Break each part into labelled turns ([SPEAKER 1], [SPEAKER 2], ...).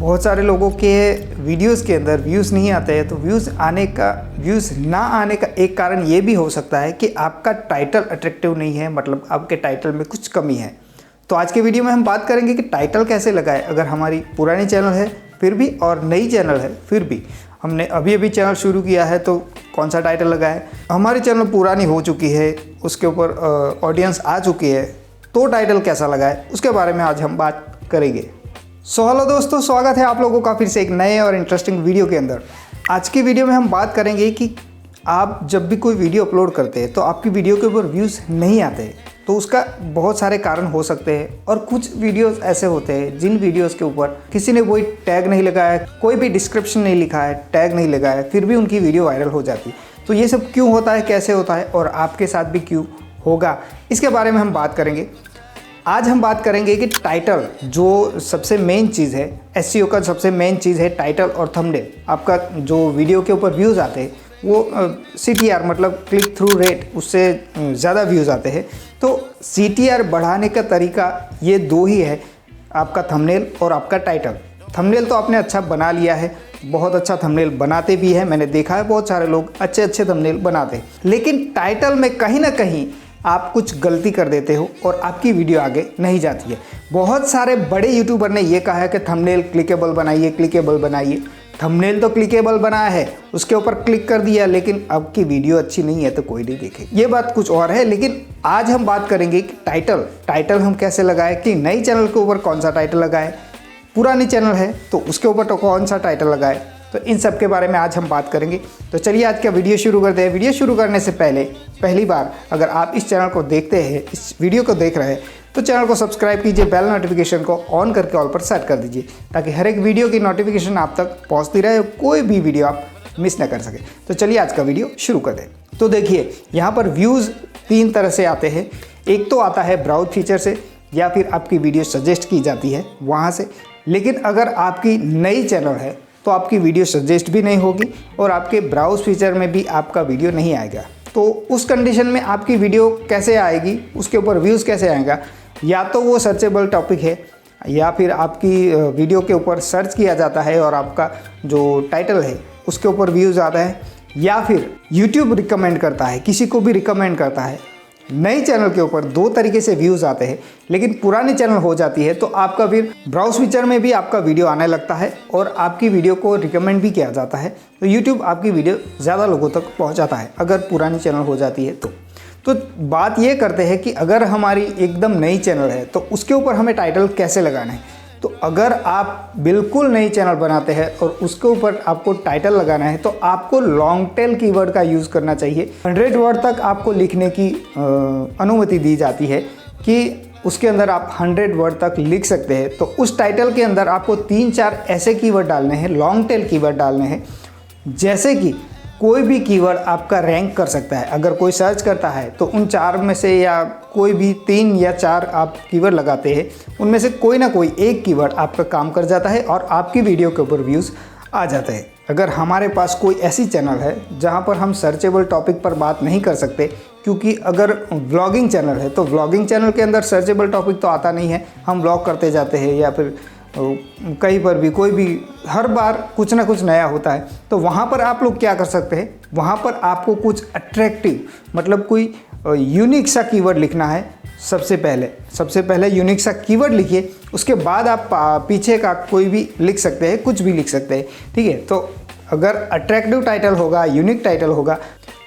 [SPEAKER 1] बहुत सारे लोगों के वीडियोस के अंदर व्यूज़ नहीं आते हैं, तो व्यूज़ ना आने का एक कारण ये भी हो सकता है कि आपका टाइटल अट्रैक्टिव नहीं है, मतलब आपके टाइटल में कुछ कमी है। तो आज के वीडियो में हम बात करेंगे कि टाइटल कैसे लगाएं। अगर हमारी पुरानी चैनल है फिर भी और नई चैनल है फिर भी, हमने अभी चैनल शुरू किया है तो कौन सा टाइटल लगाएं। हमारी चैनल पुरानी हो चुकी है, उसके ऊपर ऑडियंस आ चुकी है, तो टाइटल कैसा लगाएं उसके बारे में आज हम बात करेंगे। सो हेलो दोस्तों, स्वागत है आप लोगों का फिर से एक नए और इंटरेस्टिंग वीडियो के अंदर। आज की वीडियो में हम बात करेंगे कि आप जब भी कोई वीडियो अपलोड करते हैं तो आपकी वीडियो के ऊपर व्यूज़ नहीं आते, तो उसका बहुत सारे कारण हो सकते हैं। और कुछ वीडियोस ऐसे होते हैं जिन वीडियोस के ऊपर किसी ने कोई टैग नहीं लगाया, कोई भी डिस्क्रिप्शन नहीं लिखा है, टैग नहीं लगाया, फिर भी उनकी वीडियो वायरल हो जाती है। तो ये सब क्यों होता है, कैसे होता है और आपके साथ भी क्यों होगा, इसके बारे में हम बात करेंगे। आज हम बात करेंगे कि टाइटल जो सबसे मेन चीज़ है, एसईओ का सबसे मेन चीज़ है टाइटल और थंबनेल। आपका जो वीडियो के ऊपर व्यूज़ आते हैं वो CTR मतलब क्लिक थ्रू रेट, उससे ज़्यादा व्यूज़ आते हैं। तो CTR बढ़ाने का तरीका ये दो ही है, आपका थंबनेल और आपका टाइटल। थंबनेल तो आपने अच्छा बना लिया है, बहुत अच्छा थंबनेल बनाते भी है, मैंने देखा है बहुत सारे लोग अच्छे थंबनेल बनाते हैं, लेकिन टाइटल में कहीं ना कहीं आप कुछ गलती कर देते हो और आपकी वीडियो आगे नहीं जाती है। बहुत सारे बड़े यूट्यूबर ने ये कहा है कि थंबनेल क्लिकेबल बनाइए। थंबनेल तो क्लिकेबल बनाया है, उसके ऊपर क्लिक कर दिया, लेकिन आपकी वीडियो अच्छी नहीं है तो कोई नहीं देखे, ये बात कुछ और है। लेकिन आज हम बात करेंगे कि टाइटल हम कैसे लगाएं, कि नई चैनल के ऊपर कौन सा टाइटल लगाएं, पुरानी चैनल है तो उसके ऊपर तो कौन सा टाइटल लगाएं। तो इन सब के बारे में आज हम बात करेंगे। तो चलिए आज का वीडियो शुरू करते हैं। वीडियो शुरू करने से पहले पहली बार अगर आप इस चैनल को देखते हैं, इस वीडियो को देख रहे हैं, तो चैनल को सब्सक्राइब कीजिए, बेल नोटिफिकेशन को ऑन करके ऑल पर सेट कर दीजिए, ताकि हर एक वीडियो की नोटिफिकेशन आप तक पहुँचती रहे, कोई भी वीडियो आप मिस ना कर सके। तो चलिए आज का वीडियो शुरू कर दें। तो देखिए यहाँ पर व्यूज़ 3 तरह से आते हैं। एक तो आता है ब्राउज फीचर से, या फिर आपकी वीडियो सजेस्ट की जाती है वहाँ से। लेकिन अगर आपकी नई चैनल है तो आपकी वीडियो सजेस्ट भी नहीं होगी और आपके ब्राउज फीचर में भी आपका वीडियो नहीं आएगा। तो उस कंडीशन में आपकी वीडियो कैसे आएगी, उसके ऊपर व्यूज़ कैसे आएगा? या तो वो सर्चेबल टॉपिक है, या फिर आपकी वीडियो के ऊपर सर्च किया जाता है और आपका जो टाइटल है उसके ऊपर व्यूज़ आता है, या फिर यूट्यूब रिकमेंड करता है, किसी को भी रिकमेंड करता है। नई चैनल के ऊपर 2 तरीके से व्यूज़ आते हैं, लेकिन पुरानी चैनल हो जाती है तो आपका फिर ब्राउज फीचर में भी आपका वीडियो आने लगता है और आपकी वीडियो को रिकमेंड भी किया जाता है। तो यूट्यूब आपकी वीडियो ज़्यादा लोगों तक पहुंचाता है अगर पुरानी चैनल हो जाती है तो बात ये करते हैं कि अगर हमारी एकदम नई चैनल है तो उसके ऊपर हमें टाइटल कैसे लगाना है। तो अगर आप बिल्कुल नई चैनल बनाते हैं और उसके ऊपर आपको टाइटल लगाना है, तो आपको लॉन्ग टेल कीवर्ड का यूज़ करना चाहिए। 100 वर्ड तक आपको लिखने की अनुमति दी जाती है कि उसके अंदर आप 100 वर्ड तक लिख सकते हैं। तो उस टाइटल के अंदर आपको 3-4 ऐसे कीवर्ड डालने हैं, लॉन्ग टेल कीवर्ड डालने हैं, जैसे कि कोई भी कीवर्ड आपका रैंक कर सकता है। अगर कोई सर्च करता है तो उन 4 में से, या कोई भी 3 या 4 आप कीवर्ड लगाते हैं, उनमें से कोई ना कोई एक कीवर्ड आपका काम कर जाता है और आपकी वीडियो के ऊपर व्यूज़ आ जाते हैं। अगर हमारे पास कोई ऐसी चैनल है जहां पर हम सर्चेबल टॉपिक पर बात नहीं कर सकते, क्योंकि अगर व्लॉगिंग चैनल है तो व्लॉगिंग चैनल के अंदर सर्चेबल टॉपिक तो आता नहीं है, हम व्लॉग करते जाते हैं या फिर कहीं पर भी कोई भी हर बार कुछ ना कुछ नया होता है। तो वहाँ पर आप लोग क्या कर सकते हैं, वहाँ पर आपको कुछ अट्रैक्टिव मतलब कोई यूनिक सा कीवर्ड लिखना है। सबसे पहले यूनिक सा कीवर्ड लिखिए, उसके बाद आप पीछे का कोई भी लिख सकते हैं, कुछ भी लिख सकते हैं, ठीक है। तो अगर अट्रैक्टिव टाइटल होगा, यूनिक टाइटल होगा,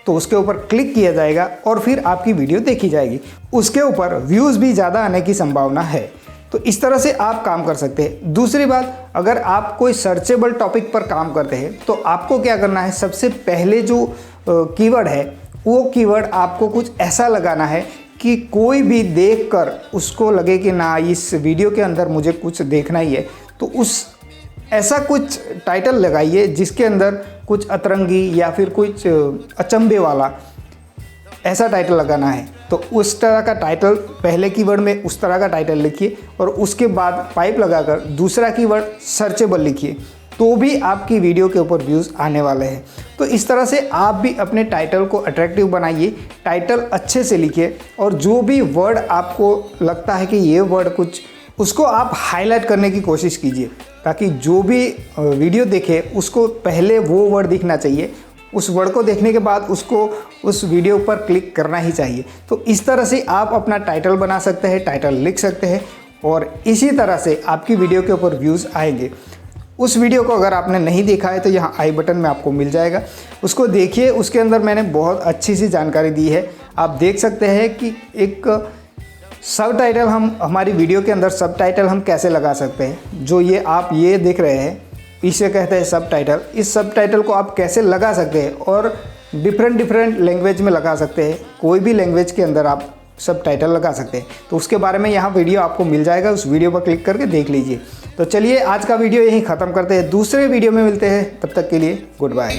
[SPEAKER 1] तो उसके ऊपर क्लिक किया जाएगा और फिर आपकी वीडियो देखी जाएगी, उसके ऊपर व्यूज़ भी ज़्यादा आने की संभावना है। तो इस तरह से आप काम कर सकते हैं। दूसरी बात, अगर आप कोई सर्चेबल टॉपिक पर काम करते हैं तो आपको क्या करना है, सबसे पहले जो कीवर्ड है वो कीवर्ड आपको कुछ ऐसा लगाना है कि कोई भी देखकर उसको लगे कि ना, इस वीडियो के अंदर मुझे कुछ देखना ही है। तो उस ऐसा कुछ टाइटल लगाइए जिसके अंदर कुछ अतरंगी या फिर कुछ अचंभे वाला ऐसा टाइटल लगाना है। तो उस तरह का टाइटल, पहले कीवर्ड में उस तरह का टाइटल लिखिए और उसके बाद पाइप लगाकर दूसरा कीवर्ड सर्चेबल लिखिए, तो भी आपकी वीडियो के ऊपर व्यूज़ आने वाले हैं। तो इस तरह से आप भी अपने टाइटल को अट्रैक्टिव बनाइए, टाइटल अच्छे से लिखिए और जो भी वर्ड आपको लगता है कि ये वर्ड कुछ, उसको आप हाईलाइट करने की कोशिश कीजिए, ताकि जो भी वीडियो देखे उसको पहले वो वर्ड दिखना चाहिए, उस वर्ड को देखने के बाद उसको उस वीडियो पर क्लिक करना ही चाहिए। तो इस तरह से आप अपना टाइटल बना सकते हैं, टाइटल लिख सकते हैं और इसी तरह से आपकी वीडियो के ऊपर व्यूज़ आएंगे। उस वीडियो को अगर आपने नहीं देखा है तो यहाँ आई बटन में आपको मिल जाएगा, उसको देखिए। उसके अंदर मैंने बहुत अच्छी सी जानकारी दी है। आप देख सकते हैं कि एक सब टाइटल हम हमारी वीडियो के अंदर सब टाइटल हम कैसे लगा सकते हैं। जो ये आप ये देख रहे हैं इसे कहते हैं सब टाइटल। इस सब टाइटल को आप कैसे लगा सकते हैं और डिफरेंट लैंग्वेज में लगा सकते हैं। कोई भी लैंग्वेज के अंदर आप सब टाइटल लगा सकते हैं। तो उसके बारे में यहाँ वीडियो आपको मिल जाएगा, उस वीडियो पर क्लिक करके देख लीजिए। तो चलिए आज का वीडियो यहीं ख़त्म करते हैं, दूसरे वीडियो में मिलते हैं। तब तक के लिए गुड बाय।